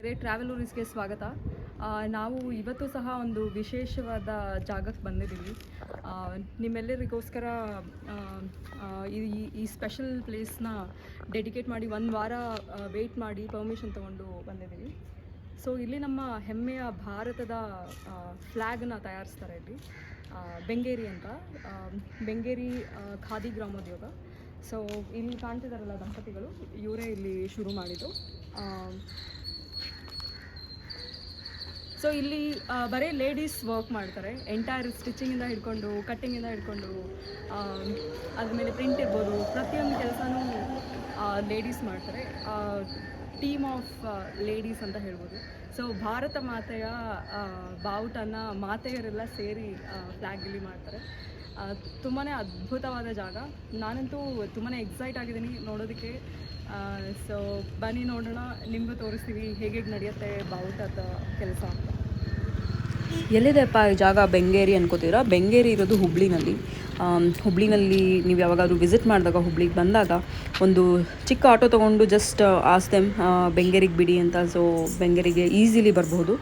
ಟ್ರಾವೆಲೋರೀಸ್ಗೆ ಸ್ವಾಗತ. ನಾವು ಇವತ್ತು ಸಹ ಒಂದು ವಿಶೇಷವಾದ ಜಾಗಕ್ಕೆ ಬಂದಿದ್ದೀವಿ. ನಿಮ್ಮೆಲ್ಲರಿಗೋಸ್ಕರ ಈ ಸ್ಪೆಷಲ್ ಪ್ಲೇಸ್ನ ಡೆಡಿಕೇಟ್ ಮಾಡಿ ಒಂದು ವಾರ ವೆಯ್ಟ್ ಮಾಡಿ ಪರ್ಮಿಷನ್ ತೊಗೊಂಡು ಬಂದಿದ್ದೀವಿ. ಸೊ ಇಲ್ಲಿ ನಮ್ಮ ಹೆಮ್ಮೆಯ ಭಾರತದ ಫ್ಲ್ಯಾಗ್ನ ತಯಾರಿಸ್ತಾರೆ ಇಲ್ಲಿ, ಬೆಂಗೇರಿ ಅಂತ. ಬೆಂಗೇರಿ ಖಾದಿ ಗ್ರಾಮೋದ್ಯೋಗ. ಸೊ ಇಲ್ಲಿ ಕಾಣ್ತಿದ್ದಾರಲ್ಲ ದಂಪತಿಗಳು, ಇವರೇ ಇಲ್ಲಿ ಶುರು ಮಾಡಿದ್ದು. ಸೊ ಇಲ್ಲಿ ಬರೀ ಲೇಡೀಸ್ ವರ್ಕ್ ಮಾಡ್ತಾರೆ. ಎಂಟೈರ್ ಸ್ಟಿಚಿಂಗಿಂದ ಹಿಡ್ಕೊಂಡು, ಕಟ್ಟಿಂಗಿಂದ ಹಿಡ್ಕೊಂಡು, ಅದಾದಮೇಲೆ ಪ್ರಿಂಟ್ ಇರ್ಬೋದು, ಪ್ರತಿಯೊಂದು ಕೆಲಸನೂ ಲೇಡೀಸ್ ಮಾಡ್ತಾರೆ. ಟೀಮ್ ಆಫ್ ಲೇಡೀಸ್ ಅಂತ ಹೇಳ್ಬೋದು. ಸೊ ಭಾರತ ಮಾತೆಯ ಬಾವುಟನ ಮಾತೆಯರೆಲ್ಲ ಸೇರಿ ಫ್ಲ್ಯಾಗ್ ಇಲ್ಲಿ ಮಾಡ್ತಾರೆ. ತುಂಬಾ ಅದ್ಭುತವಾದ ಜಾಗ. ನಾನಂತೂ ತುಂಬಾ ಎಕ್ಸೈಟ್ ಆಗಿದ್ದೀನಿ ನೋಡೋದಕ್ಕೆ. ಸೊ ಬನ್ನಿ ನೋಡೋಣ, ನಿಮಗೂ ತೋರಿಸ್ತೀವಿ ಹೇಗೆ ನಡೆಯುತ್ತೆ ಬಾವುಟದ ಕೆಲಸ ಅಂತ. ಎಲ್ಲಿದೆಪ್ಪ ಈ ಜಾಗ? ಬೆಂಗೇರಿ ಅನ್ಕೋತೀರಾ? ಬೆಂಗೇರಿ ಇರೋದು ಹುಬ್ಳಿನಲ್ಲಿ. ಹುಬ್ಳಿನಲ್ಲಿ ನೀವು ಯಾವಾಗಾದ್ರೂ ವಿಸಿಟ್ ಮಾಡಿದಾಗ, ಹುಬ್ಳಿಗೆ ಬಂದಾಗ ಒಂದು ಚಿಕ್ಕ ಆಟೋ ತೊಗೊಂಡು ಜಸ್ಟ್ ಆಸ್ದೆಮ್ ಬೆಂಗೇರಿಗೆ ಬಿಡಿ ಅಂತ. ಸೊ ಬೆಂಗೇರಿಗೆ ಈಸಿಲಿ ಬರ್ಬೋದು.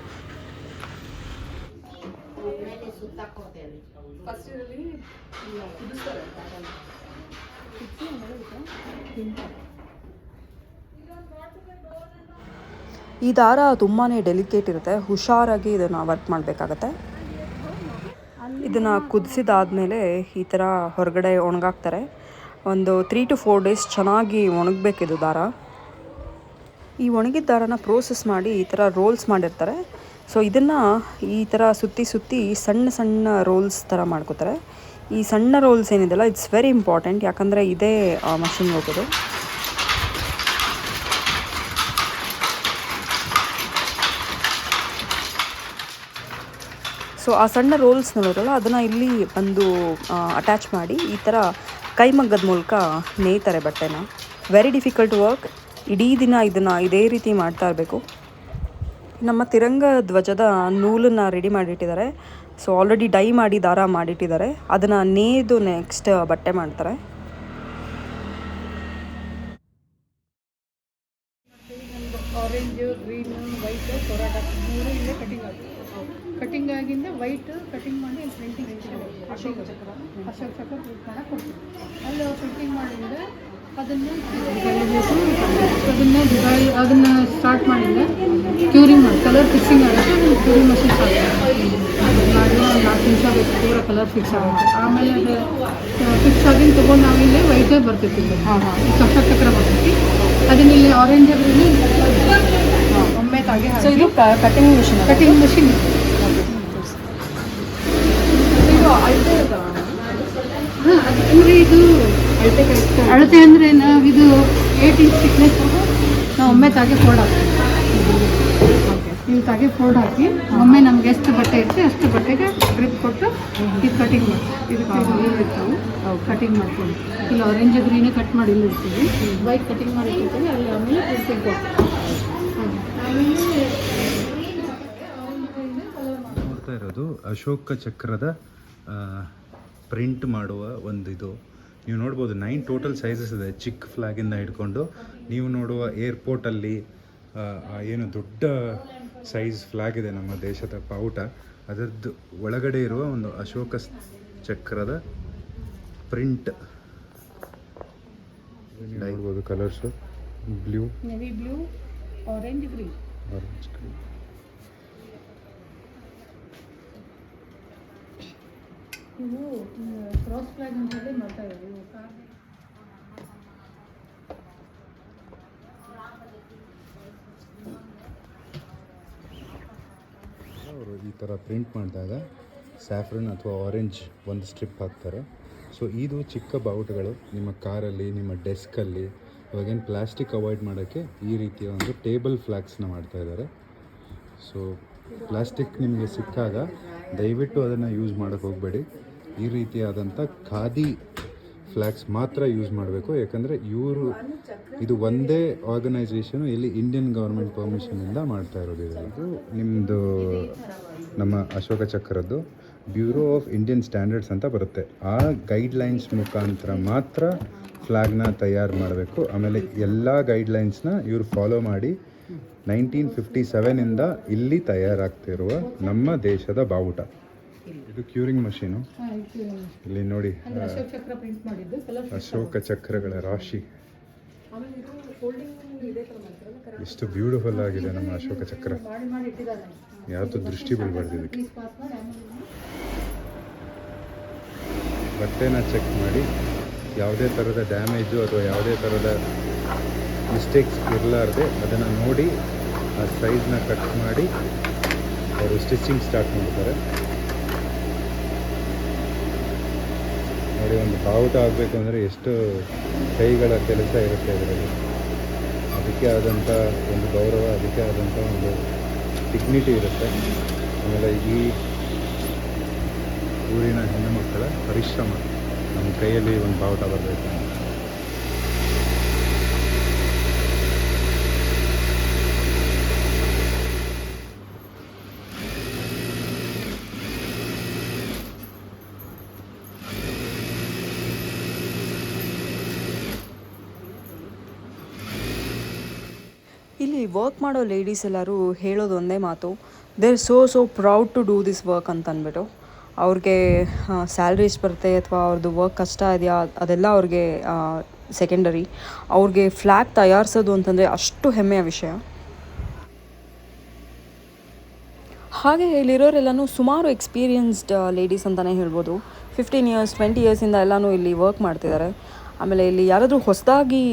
ಈ ದಾರ ತುಂಬಾ ಡೆಲಿಕೇಟ್ ಇರುತ್ತೆ, ಹುಷಾರಾಗಿ ಇದನ್ನು ವರ್ಕ್ ಮಾಡಬೇಕಾಗತ್ತೆ. ಇದನ್ನು ಕುದಿಸಿದಾದ್ಮೇಲೆ ಈ ಥರ ಹೊರಗಡೆ ಒಣಗಾಕ್ತಾರೆ. ಒಂದು 3 to 4 days ಚೆನ್ನಾಗಿ ಒಣಗಬೇಕಿದು ದಾರ. ಈ ಒಣಗಿದ ದಾರನ ಪ್ರೋಸೆಸ್ ಮಾಡಿ ಈ ಥರ ರೋಲ್ಸ್ ಮಾಡಿರ್ತಾರೆ. ಸೊ ಇದನ್ನು ಈ ಥರ ಸುತ್ತಿ ಸಣ್ಣ ಸಣ್ಣ ರೋಲ್ಸ್ ಥರ ಮಾಡ್ಕೋತಾರೆ. ಈ ಸಣ್ಣ ರೋಲ್ಸ್ ಏನಿದೆಲ್ಲ, ಇಟ್ಸ್ ವೆರಿ ಇಂಪಾರ್ಟೆಂಟ್. ಯಾಕಂದರೆ ಇದೇ ಮಷಿನ್ ಹೋಗೋದು. ಸೊ ಆ ಸಣ್ಣ ರೋಲ್ಸ್ ನೋಡೋರಲ್ಲ, ಅದನ್ನು ಇಲ್ಲಿ ಬಂದು ಅಟ್ಯಾಚ್ ಮಾಡಿ ಈ ಥರ ಕೈಮಗ್ಗದ ಮೂಲಕ ನೇಯ್ತಾರೆ ಬಟ್ಟೆನ. Very difficult work. ಇಡೀ ದಿನ ಇದನ್ನು ಇದೇ ರೀತಿ ಮಾಡ್ತಾ ಇರಬೇಕು. ನಮ್ಮ ತಿರಂಗ ಧ್ವಜದ ನೂಲನ್ನು ರೆಡಿ ಮಾಡಿಟ್ಟಿದ್ದಾರೆ. ಸೊ ಆಲ್ರೆಡಿ ಡೈ ಮಾಡಿ ದಾರ ಮಾಡಿಟ್ಟಿದ್ದಾರೆ. ಅದನ್ನು ನೇಯ್ದು ನೆಕ್ಸ್ಟ್ ಬಟ್ಟೆ ಮಾಡ್ತಾರೆ. ಆರೆಂಜ್, ಗ್ರೀನ್, ವೈಟ್, ಹೊರಡ ಮೂರು ಇಲ್ಲೇ ಕಟಿಂಗ್ ಆಗುತ್ತೆ. ಕಟಿಂಗ್ ಆಗಿಂದ ವೈಟ್ ಕಟಿಂಗ್ ಮಾಡಿ ಇಲ್ಲಿ ಪ್ರಿಂಟಿಂಗ್ ಅಶೋಕ ಚಕ್ರ ಪ್ರಿಂಟ್ ಮಾಡಕ್ಕೆ ಕೊಡ್ತೀವಿ. ಅಲ್ಲಿ ಪ್ರಿಂಟಿಂಗ್ ಮಾಡಿಂದ ಅದನ್ನು ಸ್ಟಾರ್ಟ್ ಮಾಡಿಂದ ಕ್ಯೂರಿಂಗ್ ಮಾಡಿ ಕಲರ್ ಫಿಕ್ಸಿಂಗ್ ಆಗುತ್ತೆ. ಕ್ಯೂರಿಂಗ್ ಮಷಿನ್ ಸ್ಟಾರ್ಟ್ ಮಾಡಿ ಒಂದು 4 ನಿಮಿಷ ಬೇಕು ಪೂರ ಕಲರ್ ಫಿಕ್ಸ್ ಆಗುತ್ತೆ. ಆಮೇಲೆ ಅದು ಫಿಕ್ಸ್ ಆಗಿನ ತೊಗೊಂಡು ನಾವಿಲ್ಲೇ ವೈಟೇ ಬರ್ತೈತಿ. ಅಶೋಕ ಚಕ್ರ ಬರ್ತೈತಿ. ಅದನ್ನ ಇಲ್ಲಿ ಆರೆಂಜ್ ಒಮ್ಮೆ ತಾಗೆ ಕಟಿಂಗ್ ಮಿಷಿನ್. ಇದು ಅಳತೆ ಅಂದರೆ ನಾವಿದು 8 inch ಥಿಕ್ನೆಸ್ ನಾವು ಒಮ್ಮೆ ತಾಗೆ ಫೋಲ್ಡ್ ಹಾಕ್ತೀವಿ. ಇಲ್ಲಿ ತಾಗೆ ಫೋಲ್ಡ್ ಹಾಕಿ ಒಮ್ಮೆ ನಮ್ಗೆ ಎಷ್ಟು ಬಟ್ಟೆ ಇರುತ್ತೆ ಅಷ್ಟು ಬಟ್ಟೆಗೆ ಗ್ರಿಪ್ ಕೊಟ್ಟು ಇದು ಕಟಿಂಗ್ ಮಾಡ್ತೀವಿ. ಇದಕ್ಕೆ ಇರ್ತಾವೆ ಕಟಿಂಗ್ ಮಾಡ್ತೀವಿ. ಇಲ್ಲಿ ಆರೆಂಜ್ ಗ್ರೀನೇ ಕಟ್ ಮಾಡಿ ಇಲ್ಲಿ ಇರ್ತೀವಿ. ವೈಟ್ ಕಟಿಂಗ್ ಮಾಡಿರ್ತೀವಿ. ಅಲ್ಲಿ ಆಮೇಲೆ ಪ್ರಿಂಟಿಂಗ್ ನೋಡ್ತಾ ಇರೋದು ಅಶೋಕ ಚಕ್ರದ ಪ್ರಿಂಟ್ ಮಾಡುವ ಒಂದು ಇದು. ನೀವು ನೋಡ್ಬೋದು 9 ಟೋಟಲ್ ಸೈಜಸ್ ಇದೆ. ಚಿಕ್ಕ ಫ್ಲಾಗಿಂದ ಹಿಡ್ಕೊಂಡು ನೀವು ನೋಡುವ ಏರ್ಪೋರ್ಟಲ್ಲಿ ಏನು ದೊಡ್ಡ ಸೈಜ್ ಫ್ಲಾಗ್ ಇದೆ ನಮ್ಮ ದೇಶದ ಬಾವುಟ, ಅದರದ್ದು ಒಳಗಡೆ ಇರುವ ಒಂದು ಅಶೋಕ ಚಕ್ರದ ಪ್ರಿಂಟ್. ನೋಡ್ಬೋದು colours, blue, navy blue, orange green. ಇವು ಕ್ರಾಸ್ ಫ್ಲಾಗ್ ಅಂತೇಳಿ ಮಾಡ್ತಾ ಇದ್ದೀವಿ. ಅವರು ಈ ಥರ ಪ್ರಿಂಟ್ ಮಾಡಿದಾಗ ಸ್ಯಾಫ್ರನ್ ಅಥವಾ ಆರೆಂಜ್ ಒಂದು ಸ್ಟ್ರಿಪ್ ಹಾಕ್ತಾರೆ. ಸೊ ಇದು ಚಿಕ್ಕ ಬಾವುಟಗಳು ನಿಮ್ಮ ಕಾರಲ್ಲಿ, ನಿಮ್ಮ ಡೆಸ್ಕಲ್ಲಿ. ಇವಾಗೇನು ಪ್ಲಾಸ್ಟಿಕ್ ಅವಾಯ್ಡ್ ಮಾಡೋಕ್ಕೆ ಈ ರೀತಿಯ ಒಂದು ಟೇಬಲ್ ಫ್ಲಾಗ್ಸ್ನ ಮಾಡ್ತಾಯಿದ್ದಾರೆ. ಸೊ ಪ್ಲಾಸ್ಟಿಕ್ ನಿಮಗೆ ಸಿಕ್ಕಾಗ ದಯವಿಟ್ಟು ಅದನ್ನು ಯೂಸ್ ಮಾಡೋಕ್ಕೆ ಹೋಗಬೇಡಿ. ಈ ರೀತಿಯಾದಂಥ ಖಾದಿ ಫ್ಲ್ಯಾಗ್ಸ್ ಮಾತ್ರ ಯೂಸ್ ಮಾಡಬೇಕು. ಯಾಕಂದರೆ ಇದು ಒಂದೇ ಆರ್ಗನೈಸೇಷನು ಇಲ್ಲಿ ಇಂಡಿಯನ್ ಗೌರ್ಮೆಂಟ್ ಪರ್ಮಿಷನಿಂದ ಮಾಡ್ತಾ ಇರೋದು. ಇದು ನಿಮ್ಮದು ನಮ್ಮ ಅಶೋಕ ಚಕ್ರದ್ದು ಬ್ಯೂರೋ ಆಫ್ ಇಂಡಿಯನ್ ಸ್ಟ್ಯಾಂಡರ್ಡ್ಸ್ ಅಂತ ಬರುತ್ತೆ. ಆ ಗೈಡ್ಲೈನ್ಸ್ ಮುಖಾಂತರ ಮಾತ್ರ ಫ್ಲ್ಯಾಗ್ನ ತಯಾರು ಮಾಡಬೇಕು. ಆಮೇಲೆ ಎಲ್ಲ ಗೈಡ್ಲೈನ್ಸ್ನ ಇವರು ಫಾಲೋ ಮಾಡಿ 1957ಇಂದ ಇಲ್ಲಿ ತಯಾರಾಗ್ತಿರುವ ನಮ್ಮ ದೇಶದ ಬಾವುಟ. ಇದು ಕ್ಯೂರಿಂಗ್ ಮಷೀನು. ಇಲ್ಲಿ ನೋಡಿ ಅಶೋಕ ಚಕ್ರಗಳ ರಾಶಿ. ಎಷ್ಟು ಬ್ಯೂಟಿಫುಲ್ ಆಗಿದೆ ನಮ್ಮ ಅಶೋಕ ಚಕ್ರ. ಯಾವತ್ತೂ ದೃಷ್ಟಿ ಬೀಳ್ಬಾರ್ದು ಇದಕ್ಕೆ. ಬಟ್ಟೆನ ಚೆಕ್ ಮಾಡಿ ಯಾವುದೇ ಥರದ ಡ್ಯಾಮೇಜು ಅಥವಾ ಯಾವುದೇ ಥರದ ಮಿಸ್ಟೇಕ್ಸ್ ಇರಲಾರ್ದೆ ಅದನ್ನು ನೋಡಿ ಆ ಸೈಜ್ನ ಕಟ್ ಮಾಡಿ ಅವರು ಸ್ಟಿಚಿಂಗ್ ಸ್ಟಾರ್ಟ್ ಮಾಡ್ತಾರೆ. ನೋಡಿ, ಒಂದು ಬಾವುಟ ಆಗಬೇಕು ಅಂದರೆ ಎಷ್ಟು ಕೈಗಳ ಕೆಲಸ ಇರುತ್ತೆ ಇದರಲ್ಲಿ. ಅದಕ್ಕೆ ಆದಂಥ ಒಂದು ಗೌರವ, ಅದಕ್ಕೆ ಆದಂಥ ಒಂದು ಡಿಗ್ನಿಟಿ ಇರುತ್ತೆ. ಆಮೇಲೆ ಈ ಊರಿನ ಹೆಣ್ಣು ಮಕ್ಕಳ ಪರಿಶ್ರಮ ನಮ್ಮ ಕೈಯಲ್ಲಿ ಒಂದು ಬಾವುಟ ಬರಬೇಕು. ಇಲ್ಲಿ ವರ್ಕ್ ಮಾಡೋ ಲೇಡೀಸ್ ಎಲ್ಲರೂ ಹೇಳೋದು ಒಂದೇ ಮಾತು, they are so proud to do this work ಅಂತ ಅಂದ್ಬಿಟ್ಟು. ಅವ್ರಿಗೆ ಸ್ಯಾಲ್ರಿ ಎಷ್ಟು ಬರುತ್ತೆ ಅಥವಾ ಅವ್ರದ್ದು ವರ್ಕ್ ಕಷ್ಟ ಇದೆಯಾ ಅದೆಲ್ಲ ಅವ್ರಿಗೆ ಸೆಕೆಂಡರಿ. ಅವ್ರಿಗೆ ಫ್ಲ್ಯಾಗ್ ತಯಾರಿಸೋದು ಅಂತಂದರೆ ಅಷ್ಟು ಹೆಮ್ಮೆಯ ವಿಷಯ. ಹಾಗೆ ಇಲ್ಲಿರೋರೆಲ್ಲನೂ ಸುಮಾರು ಎಕ್ಸ್ಪೀರಿಯನ್ಸ್ಡ್ ಲೇಡೀಸ್ ಅಂತಲೇ ಹೇಳ್ಬೋದು. 15 years 20 yearsಯಿಂದ ಎಲ್ಲನೂ ಇಲ್ಲಿ ವರ್ಕ್ ಮಾಡ್ತಿದ್ದಾರೆ. ಆಮೇಲೆ ಇಲ್ಲಿ ಯಾರಾದರೂ ಹೊಸದಾಗಿ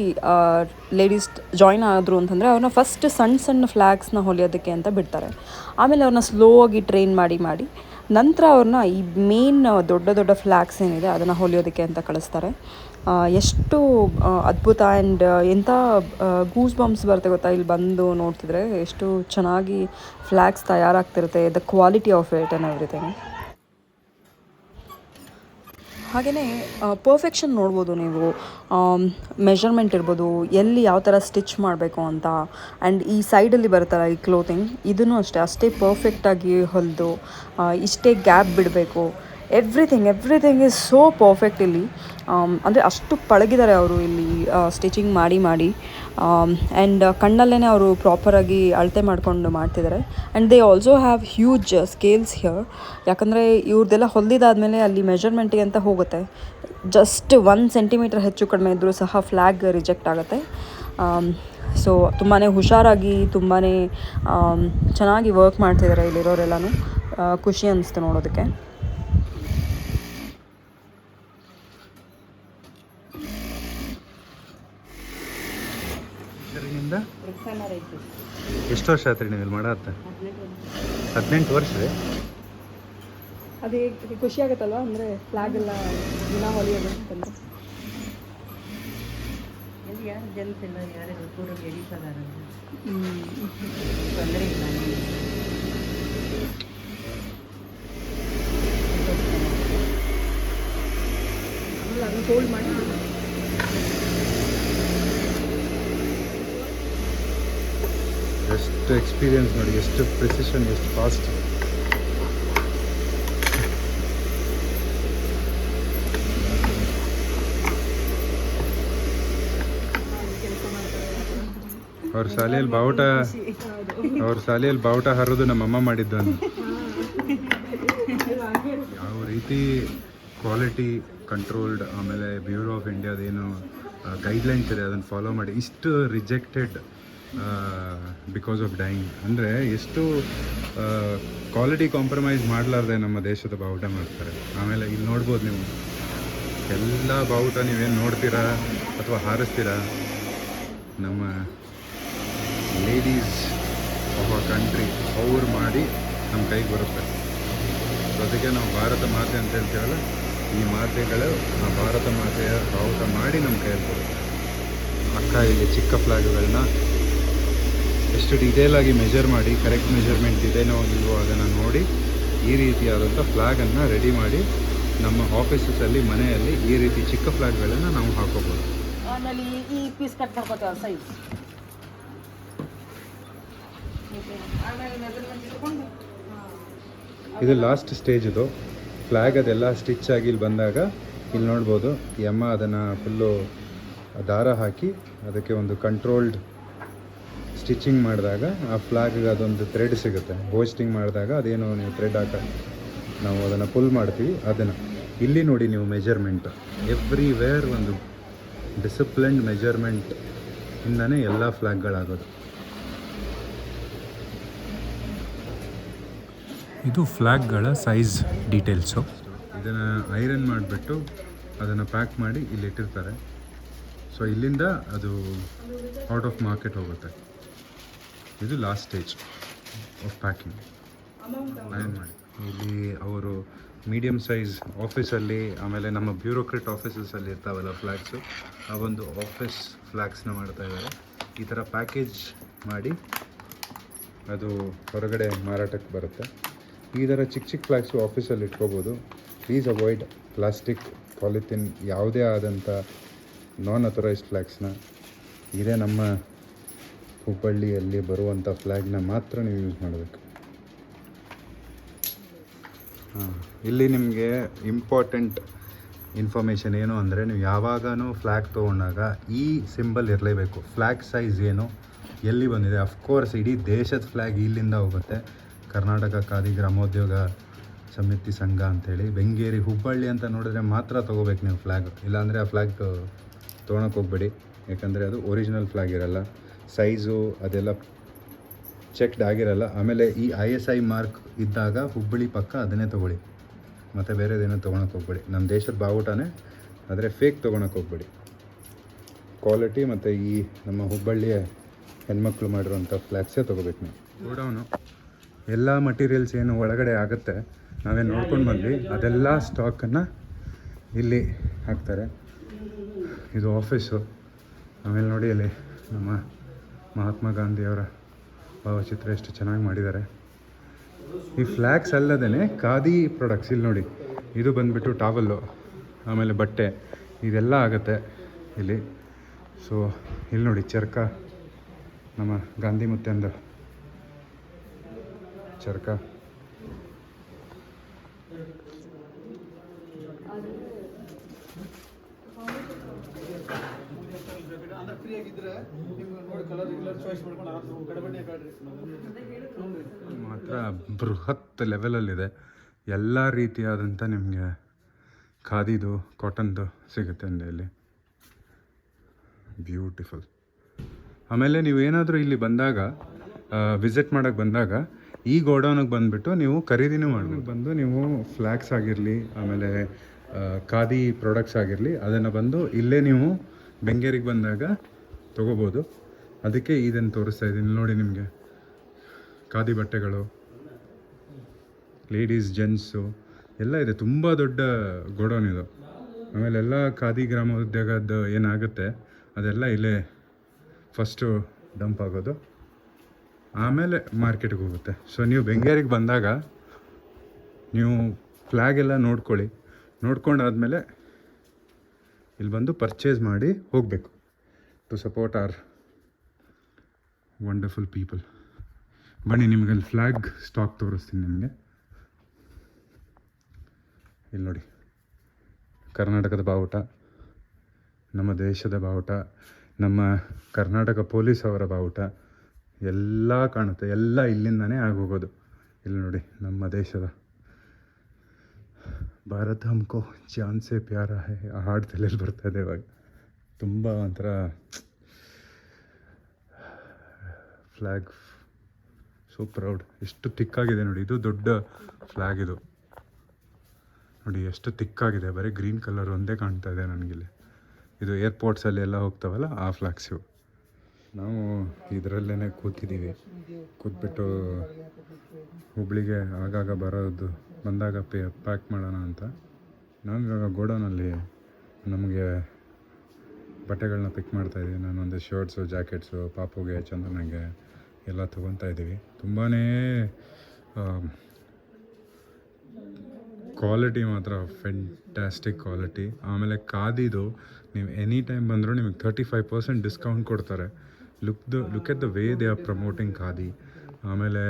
ಲೇಡೀಸ್ ಜಾಯ್ನ್ ಆದರು ಅಂತಂದರೆ ಅವ್ರನ್ನ ಫಸ್ಟ್ ಸಣ್ಣ ಫ್ಲ್ಯಾಗ್ಸ್ನ ಹೊಲಿಯೋದಕ್ಕೆ ಅಂತ ಬಿಡ್ತಾರೆ. ಆಮೇಲೆ ಅವ್ರನ್ನ ಸ್ಲೋ ಆಗಿ ಟ್ರೈನ್ ಮಾಡಿ ನಂತರ ಅವ್ರನ್ನ ಈ ಮೇನ್ ದೊಡ್ಡ ಫ್ಲ್ಯಾಗ್ಸ್ ಏನಿದೆ ಅದನ್ನು ಹೊಲಿಯೋದಕ್ಕೆ ಅಂತ ಕಳಿಸ್ತಾರೆ. ಎಷ್ಟು ಅದ್ಭುತ ಆ್ಯಂಡ್ ಎಂಥ ಗೂಸ್ ಬಂಪ್ಸ್ ಬರುತ್ತೆ ಗೊತ್ತಾ ಇಲ್ಲಿ ಬಂದು ನೋಡ್ತಿದ್ರೆ. ಎಷ್ಟು ಚೆನ್ನಾಗಿ ಫ್ಲ್ಯಾಗ್ಸ್ ತಯಾರಾಗ್ತಿರುತ್ತೆ, the quality of it and everything. ಹಾಗೆಯೇ ಪರ್ಫೆಕ್ಷನ್ ನೋಡ್ಬೋದು ನೀವು. ಮೆಷರ್ಮೆಂಟ್ ಇರ್ಬೋದು, ಎಲ್ಲಿ ಯಾವ ಥರ ಸ್ಟಿಚ್ ಮಾಡಬೇಕು ಅಂತ. ಆ್ಯಂಡ್ ಈ ಸೈಡಲ್ಲಿ ಬರುತ್ತಲ್ಲ ಈ ಕ್ಲೋತಿಂಗ್, ಇದನ್ನು ಅಷ್ಟೇ ಪರ್ಫೆಕ್ಟಾಗಿ ಹೊಲಿದು ಇಷ್ಟೇ ಗ್ಯಾಪ್ ಬಿಡಬೇಕು. ಎವ್ರಿಥಿಂಗ್ ಈಸ್ ಸೋ ಪರ್ಫೆಕ್ಟ್ ಇಲ್ಲಿ. ಅಂದರೆ ಅಷ್ಟು ಪಳಗಿದ್ದಾರೆ ಅವರು ಇಲ್ಲಿ ಸ್ಟಿಚಿಂಗ್ ಮಾಡಿ. ಆ್ಯಂಡ್ ಕಣ್ಣಲ್ಲೇ ಅವರು ಪ್ರಾಪರಾಗಿ ಅಳತೆ ಮಾಡಿಕೊಂಡು ಮಾಡ್ತಿದ್ದಾರೆ. And they also have huge scales here. ಯಾಕಂದರೆ ಇವ್ರದ್ದೆಲ್ಲ ಹೊಲಿದಾದ್ಮೇಲೆ ಅಲ್ಲಿ ಮೆಷರ್ಮೆಂಟಿಗೆ ಅಂತ ಹೋಗುತ್ತೆ. ಜಸ್ಟ್ 1 centimeter ಹೆಚ್ಚು ಕಡಿಮೆ ಇದ್ದರೂ ಸಹ ಫ್ಲ್ಯಾಗ್ ರಿಜೆಕ್ಟ್ ಆಗುತ್ತೆ. ಸೊ ತುಂಬಾ ಹುಷಾರಾಗಿ ತುಂಬಾ ಚೆನ್ನಾಗಿ ವರ್ಕ್ ಮಾಡ್ತಿದ್ದಾರೆ ಇಲ್ಲಿರೋರೆಲ್ಲನೂ. ಖುಷಿ ಅನ್ನಿಸ್ತು ನೋಡೋದಕ್ಕೆ. ಎಷ್ಟು ವರ್ಷ ಆಯ್ತು ನೀವು ಇಲ್ಲಿ ಮಾಡತ್ತೆ? 18 ವರ್ಷ ರೀ. ಅದೇ ಖುಷಿ ಆಗುತ್ತಲ್ವ, ಅಂದರೆ ಫ್ಲ್ಯಾಗ್ ಎಲ್ಲ ದಿನ ಹೊಲಿಯೋದು ಅಂತಂದರೆ. ಯಾರು ಜನಿಸಿಲ್ಲ, ಯಾರು ಪೂರ ಎಡಿಸದಾರ ತೊಂದರೆ ಇಲ್ಲ. ಆಮೇಲೆ ಅದನ್ನು ಹೋಲ್ಡ್ ಮಾಡಿ ಎಷ್ಟು ಎಕ್ಸ್ಪೀರಿಯನ್ಸ್ ನೋಡಿ, ಎಷ್ಟು ಪ್ರಿಸಿಷನ್, ಎಷ್ಟು ಫಾಸ್ಟ್. ಅವ್ರ ಶಾಲೆಯಲ್ಲಿ ಬಾವುಟ ಹರಿದು ನಮ್ಮಮ್ಮ ಮಾಡಿದ್ದು. ಯಾವ ರೀತಿ ಕ್ವಾಲಿಟಿ ಕಂಟ್ರೋಲ್ಡ್, ಆಮೇಲೆ ಬ್ಯೂರೋ ಆಫ್ ಇಂಡಿಯಾದೇನು ಗೈಡ್ಲೈನ್ಸ್ ಇದೆ ಅದನ್ನು ಫಾಲೋ ಮಾಡಿ ಇಷ್ಟು ರಿಜೆಕ್ಟೆಡ್ ಬಿಕಾಸ್ ಆಫ್ ಡೈಯಿಂಗ್. ಅಂದರೆ ಎಷ್ಟು ಕ್ವಾಲಿಟಿ ಕಾಂಪ್ರಮೈಸ್ ಮಾಡಲಾರ್ದೆ ನಮ್ಮ ದೇಶದ ಬಾವುಟ ಮಾಡ್ತಾರೆ. ಆಮೇಲೆ ಇಲ್ಲಿ ನೋಡ್ಬೋದು ನೀವು, ಎಲ್ಲ ಬಾವುಟ ನೀವೇನು ನೋಡ್ತೀರಾ ಅಥವಾ ಹಾರಿಸ್ತೀರಾ, ನಮ್ಮ ಲೇಡೀಸ್ ಆಫ್ ಅ ಕಂಟ್ರಿ ಅವ್ರು ಮಾಡಿ ನಮ್ಮ ಕೈಗೆ ಬರುತ್ತೆ. ಸೊ ಅದಕ್ಕೆ ನಾವು ಭಾರತ ಮಾತೆ ಅಂತ ಹೇಳ್ತೀವಲ್ಲ, ಈ ಮಾತೆಗಳು ಆ ಭಾರತ ಮಾತೆಯ ಬಾವುಟ ಮಾಡಿ ನಮ್ಮ ಕೈಯಲ್ಲಿ ಬರುತ್ತೆ. ಅಕ್ಕ ಇಲ್ಲಿ ಚಿಕ್ಕ ಫ್ಲ್ಯಾಗ್ಗಳನ್ನ ಎಷ್ಟು ಡೀಟೇಲಾಗಿ ಮೆಜರ್ ಮಾಡಿ, ಕರೆಕ್ಟ್ ಮೆಜರ್ಮೆಂಟ್ ಇದೇನೋ ಇಲ್ವೋ ಅದನ್ನು ನೋಡಿ ಈ ರೀತಿಯಾದಂಥ ಫ್ಲ್ಯಾಗನ್ನು ರೆಡಿ ಮಾಡಿ ನಮ್ಮ ಆಫೀಸಸಲ್ಲಿ, ಮನೆಯಲ್ಲಿ ಈ ರೀತಿ ಚಿಕ್ಕ ಫ್ಲ್ಯಾಗ್ಗಳನ್ನು ನಾವು ಹಾಕೋಬೋದು. ಆಮೇಲೆ ಈ ಪೀಸ್ ಕಟ್ ಮಾಡ್ಕೋತೀವಿ ಸೈಜ್. ಇದು ಲಾಸ್ಟ್ ಸ್ಟೇಜ್. ಇದು ಫ್ಲ್ಯಾಗ್ ಅದೆಲ್ಲ ಸ್ಟಿಚ್ ಆಗಿ ಇಲ್ಲಿ ಬಂದಾಗ ಇಲ್ಲಿ ನೋಡ್ಬೋದು, ಈ ಅಮ್ಮ ಅದನ್ನು ಫುಲ್ಲು ದಾರ ಹಾಕಿ ಅದಕ್ಕೆ ಒಂದು ಕಂಟ್ರೋಲ್ಡ್ ಸ್ಟಿಚಿಂಗ್ ಮಾಡಿದಾಗ ಆ ಫ್ಲಾಗ್ಗೆ ಅದೊಂದು ಥ್ರೆಡ್ ಸಿಗುತ್ತೆ. ಹೋಸ್ಟಿಂಗ್ ಮಾಡಿದಾಗ ಅದೇನು ನೀವು ಥ್ರೆಡ್ ನಾವು ಅದನ್ನು ಪುಲ್ ಮಾಡ್ತೀವಿ. ಅದನ್ನು ಇಲ್ಲಿ ನೋಡಿ ನೀವು ಮೆಜರ್ಮೆಂಟ್ ಎವ್ರಿವೇರ್ ಒಂದು ಡಿಸಿಪ್ಲಿನ್ಡ್ ಮೆಜರ್ಮೆಂಟ್ ಇಂದನೇ ಎಲ್ಲ ಫ್ಲಾಗ್ಗಳಾಗೋದು. ಇದು ಫ್ಲಾಗ್ಗಳ ಸೈಜ್ ಡೀಟೇಲ್ಸು. ಇದನ್ನು ಐರನ್ ಮಾಡಿಬಿಟ್ಟು ಅದನ್ನು ಪ್ಯಾಕ್ ಮಾಡಿ ಇಲ್ಲಿ ಇಟ್ಟಿರ್ತಾರೆ. ಸೊ ಇಲ್ಲಿಂದ ಅದು ಔಟ್ ಆಫ್ ಮಾರ್ಕೆಟ್ ಹೋಗುತ್ತೆ. ಇದು last stage of packing. Iron ಮಾಡಿ ಇಲ್ಲಿ ಅವರು ಮೀಡಿಯಮ್ ಸೈಜ್ ಆಫೀಸಲ್ಲಿ, ಆಮೇಲೆ ನಮ್ಮ ಬ್ಯೂರೋಕ್ರೇಟ್ ಆಫೀಸಸಲ್ಲಿ ಇರ್ತಾವಲ್ಲ ಫ್ಲ್ಯಾಗ್ಸು, ಆ ಒಂದು ಆಫೀಸ್ ಫ್ಲ್ಯಾಗ್ಸ್ನ ಮಾಡ್ತಾಯಿದ್ದಾರೆ. ಈ ಥರ ಪ್ಯಾಕೇಜ್ ಮಾಡಿ ಅದು ಹೊರಗಡೆ ಮಾರಾಟಕ್ಕೆ ಬರುತ್ತೆ. ಈ ಥರ ಚಿಕ್ಕ ಚಿಕ್ಕ ಫ್ಲ್ಯಾಗ್ಸು ಆಫೀಸಲ್ಲಿ ಇಟ್ಕೋಬೋದು. ಪ್ಲೀಸ್ ಅವಾಯ್ಡ್ ಪ್ಲಾಸ್ಟಿಕ್, ಪಾಲಿಥಿನ್, ಯಾವುದೇ ಆದಂಥ ನಾನ್ ಅಥರೈಸ್ಡ್ ಫ್ಲ್ಯಾಗ್ಸ್ನ. ಇದೇ ನಮ್ಮ ಹುಬ್ಬಳ್ಳಿಯಲ್ಲಿ ಬರುವಂಥ ಫ್ಲ್ಯಾಗ್ನ ಮಾತ್ರ ನೀವು ಯೂಸ್ ಮಾಡಬೇಕು. ಇಲ್ಲಿ ನಿಮಗೆ ಇಂಪಾರ್ಟೆಂಟ್ ಇನ್ಫಾರ್ಮೇಷನ್ ಏನು ಅಂದರೆ, ನೀವು ಯಾವಾಗಲೂ ಫ್ಲ್ಯಾಗ್ ತೊಗೊಂಡಾಗ ಈ ಸಿಂಬಲ್ ಇರಲೇಬೇಕು. ಫ್ಲ್ಯಾಗ್ ಸೈಜ್ ಏನು, ಎಲ್ಲಿ ಬಂದಿದೆ. ಅಫ್ಕೋರ್ಸ್ ಇಡೀ ದೇಶದ ಫ್ಲ್ಯಾಗ್ ಇಲ್ಲಿಂದ ಹೋಗುತ್ತೆ. ಕರ್ನಾಟಕ ಖಾದಿ ಗ್ರಾಮೋದ್ಯೋಗ ಸಮಿತಿ ಸಂಘ ಅಂಥೇಳಿ ಬೆಂಗೇರಿ ಹುಬ್ಬಳ್ಳಿ ಅಂತ ನೋಡಿದ್ರೆ ಮಾತ್ರ ತೊಗೋಬೇಕು ನೀವು ಫ್ಲ್ಯಾಗ್. ಇಲ್ಲಾಂದರೆ ಆ ಫ್ಲ್ಯಾಗ್ ತೊಗೊಳಕ್ಕೆ ಹೋಗ್ಬೇಡಿ, ಯಾಕಂದರೆ ಅದು ಒರಿಜಿನಲ್ ಫ್ಲ್ಯಾಗ್ ಇರಲ್ಲ. ಸೈಜು ಅದೆಲ್ಲ ಚೆಕ್ಡ್ ಆಗಿರಲ್ಲ. ಆಮೇಲೆ ಈ ISI ಮಾರ್ಕ್ ಇದ್ದಾಗ ಹುಬ್ಬಳ್ಳಿ ಪಕ್ಕ ಅದನ್ನೇ ತೊಗೊಳ್ಳಿ, ಮತ್ತು ಬೇರೆದೇನೋ ತೊಗೊಳಕ್ಕೆ ಹೋಗ್ಬೇಡಿ. ನಮ್ಮ ದೇಶದ ಬಾವುಟನೇ, ಆದರೆ ಫೇಕ್ ತೊಗೊಳಕ್ಕೆ ಹೋಗ್ಬೇಡಿ. ಕ್ವಾಲಿಟಿ ಮತ್ತು ಈ ನಮ್ಮ ಹುಬ್ಬಳ್ಳಿಯ ಹೆಣ್ಮಕ್ಳು ಮಾಡಿರೋಂಥ ಫ್ಲ್ಯಾಗ್ಸೇ ತೊಗೋಬೇಕು ನೀವು. ಗೋಡೌನು ಎಲ್ಲ ಮಟೀರಿಯಲ್ಸ್ ಏನು ಒಳಗಡೆ ಆಗುತ್ತೆ ನಾವೇನು ನೋಡ್ಕೊಂಡು ಬಂದ್ವಿ, ಅದೆಲ್ಲ ಸ್ಟಾಕನ್ನು ಇಲ್ಲಿ ಹಾಕ್ತಾರೆ. ಇದು ಆಫೀಸು. ಆಮೇಲೆ ನೋಡಿ ಅಲ್ಲಿ ನಮ್ಮ ಮಹಾತ್ಮ ಗಾಂಧಿಯವರ ಭಾವಚಿತ್ರ ಎಷ್ಟು ಚೆನ್ನಾಗಿ ಮಾಡಿದ್ದಾರೆ. ಈ ಫ್ಲ್ಯಾಗ್ಸ್ ಅಲ್ಲದೇ ಖಾದಿ ಪ್ರಾಡಕ್ಟ್ಸ್ ಇಲ್ಲಿ ನೋಡಿ, ಇದು ಬಂದುಬಿಟ್ಟು ಟಾವಲ್ಲು, ಆಮೇಲೆ ಬಟ್ಟೆ, ಇದೆಲ್ಲ ಆಗುತ್ತೆ ಇಲ್ಲಿ. ಸೊ ಇಲ್ಲಿ ನೋಡಿ ಚರ್ಕ, ನಮ್ಮ ಗಾಂಧಿ ಮುತ್ತೆಂದು ಚರ್ಕ. ಮಾತ್ರ ಬೃಹತ್ ಲೆವೆಲಲ್ಲಿದೆ. ಎಲ್ಲ ರೀತಿಯಾದಂಥ ನಿಮಗೆ ಖಾದಿದು, ಕಾಟನ್ದು ಸಿಗುತ್ತೆ ಇಲ್ಲಿ. ಬ್ಯೂಟಿಫುಲ್. ಆಮೇಲೆ ನೀವು ಏನಾದರೂ ಇಲ್ಲಿ ಬಂದಾಗ, ವಿಸಿಟ್ ಮಾಡೋಕ್ಕೆ ಬಂದಾಗ ಈ ಗೋಡೌನಿಗೆ ಬಂದುಬಿಟ್ಟು ನೀವು ಖರೀದಿನೂ ಮಾಡಬೇಕು. ಬಂದು ನೀವು ಫ್ಲ್ಯಾಗ್ಸ್ ಆಗಿರಲಿ, ಆಮೇಲೆ ಖಾದಿ ಪ್ರಾಡಕ್ಟ್ಸ್ ಆಗಿರಲಿ, ಅದನ್ನು ಬಂದು ಇಲ್ಲೇ ನೀವು ಬೆಂಗೇರಿಗೆ ಬಂದಾಗ ತೊಗೋಬೋದು. ಅದಕ್ಕೆ ಇದನ್ನು ತೋರಿಸ್ತಾ ಇದ್ದೀನಿ ನೋಡಿ. ನಿಮಗೆ ಖಾದಿ ಬಟ್ಟೆಗಳು, ಲೇಡೀಸ್, ಜೆಂಟ್ಸು ಎಲ್ಲ ಇದೆ. ತುಂಬ ದೊಡ್ಡ ಗೋಡೌನ್ ಇದು. ಆಮೇಲೆ ಎಲ್ಲ ಖಾದಿ ಗ್ರಾಮೋದ್ಯೋಗದ್ದು ಏನಾಗುತ್ತೆ ಅದೆಲ್ಲ ಇಲ್ಲೇ ಫಸ್ಟು ಡಂಪ್ ಆಗೋದು, ಆಮೇಲೆ ಮಾರ್ಕೆಟ್ಗೆ ಹೋಗುತ್ತೆ. ಸೊ ನೀವು ಬೆಂಗೇರಿಗೆ ಬಂದಾಗ ನೀವು ಫ್ಲ್ಯಾಗ್ ಎಲ್ಲ ನೋಡ್ಕೊಳ್ಳಿ. ನೋಡ್ಕೊಂಡಾದ್ಮೇಲೆ ಇಲ್ಲಿ ಬಂದು ಪರ್ಚೇಸ್ ಮಾಡಿ ಹೋಗಬೇಕು to support our wonderful people. ಬನ್ನಿ ನಿಮಗೆ ಅಲ್ಲಿ ಫ್ಲ್ಯಾಗ್ ಸ್ಟಾಕ್ ತೋರಿಸ್ತೀನಿ ನಿಮಗೆ. ಇಲ್ಲಿ ನೋಡಿ, ಕರ್ನಾಟಕದ ಬಾವುಟ, ನಮ್ಮ ದೇಶದ ಬಾವುಟ, ನಮ್ಮ ಕರ್ನಾಟಕ ಪೊಲೀಸ್ ಅವರ ಬಾವುಟ ಎಲ್ಲ ಕಾಣುತ್ತೆ. ಎಲ್ಲ ಇಲ್ಲಿಂದನೇ ಆಗೋಗೋದು. ಇಲ್ಲಿ ನೋಡಿ ನಮ್ಮ ದೇಶದ ಭಾರತ ಹಮ್ಕೋ ಜಾನ್ ಸೆ ಪ್ಯಾರ ಹೈ, ಆ ಹಾಡು ತಲೆಯಲ್ಲಿ ಬರ್ತಾಯಿದೆ ಇವಾಗ. ತುಂಬ ಒಂಥರ ಫ್ಲ್ಯಾಗ್ ಸೋ ಪ್ರೌಡ್. ಎಷ್ಟು ತಿಕ್ಕಾಗಿದೆ ನೋಡಿ. ಇದು ದೊಡ್ಡ ಫ್ಲ್ಯಾಗ್. ಇದು ನೋಡಿ ಎಷ್ಟು ತಿಕ್ಕಾಗಿದೆ. ಬರೀ ಗ್ರೀನ್ ಕಲರ್ ಒಂದೇ ಕಾಣ್ತಾ ಇದೆ ನನಗಿಲ್ಲಿ. ಇದು ಏರ್ಪೋರ್ಟ್ಸಲ್ಲಿ ಎಲ್ಲ ಹೋಗ್ತಾವಲ್ಲ ಆ ಫ್ಲ್ಯಾಗ್ಸ್ ಇವು. ನಾವು ಇದರಲ್ಲೇ ಕೂತಿದ್ದೀವಿ. ಕೂತ್ಬಿಟ್ಟು ಹುಬ್ಳಿಗೆ ಆಗಾಗ ಬಂದಾಗ ಪ್ಯಾಕ್ ಮಾಡೋಣ ಅಂತ. ನಾನು ಇವಾಗ ಗೋಡೌನಲ್ಲಿ ನಮಗೆ ಬಟ್ಟೆಗಳನ್ನ ಪಿಕ್ ಮಾಡ್ತಾಯಿದ್ದೀವಿ. ನಾನೊಂದು ಶರ್ಟ್ಸು, ಜಾಕೆಟ್ಸು, ಪಾಪುಗೆ, ಚಂದನಗೆ ಎಲ್ಲ ತೊಗೊತಾ ಇದ್ದೀವಿ. ತುಂಬಾ ಕ್ವಾಲಿಟಿ ಮಾತ್ರ ಫೆಂಟ್ಯಾಸ್ಟಿಕ್ ಕ್ವಾಲಿಟಿ. ಆಮೇಲೆ ಖಾದಿದು ನೀವು ಎನಿ ಟೈಮ್ ಬಂದರೂ ನಿಮಗೆ 35% ಡಿಸ್ಕೌಂಟ್ ಕೊಡ್ತಾರೆ. Look at the way they are promoting khadi. ಆಮೇಲೆ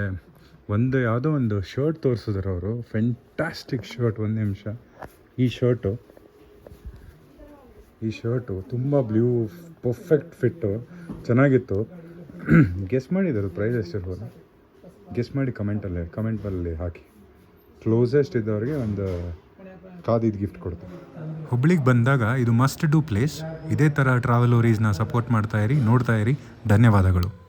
ಯಾವುದೋ ಒಂದು ಶರ್ಟ್ ತೋರಿಸಿದ್ರು ಅವರು, ಫೆಂಟ್ಯಾಸ್ಟಿಕ್ ಶರ್ಟ್. ಒಂದು ನಿಮಿಷ. ಈ ಶರ್ಟು ತುಂಬ ಪರ್ಫೆಕ್ಟ್ ಫಿಟ್ಟು, ಚೆನ್ನಾಗಿತ್ತು. ಗೆಸ್ ಮಾಡಿದರು ಪ್ರೈಸ್ ಎಷ್ಟಿರ್ಬೋದು ಗೆಸ್ ಮಾಡಿ ಕಮೆಂಟಲ್ಲಿ ಹಾಕಿ. ಕ್ಲೋಸೆಸ್ಟ್ ಇದ್ದವ್ರಿಗೆ ಒಂದು ಖಾದಿದು ಗಿಫ್ಟ್ ಕೊಡ್ತಾರೆ. ಹುಬ್ಳಿಗೆ ಬಂದಾಗ ಇದು ಮಸ್ಟ್ ಡೂ ಪ್ಲೇಸ್. ಇದೇ ಥರ ಟ್ರಾವೆಲೋರೀಸ್ನ ಸಪೋರ್ಟ್ ಮಾಡ್ತಾ ಇರಿ, ನೋಡ್ತಾ ಇರಿ. ಧನ್ಯವಾದಗಳು.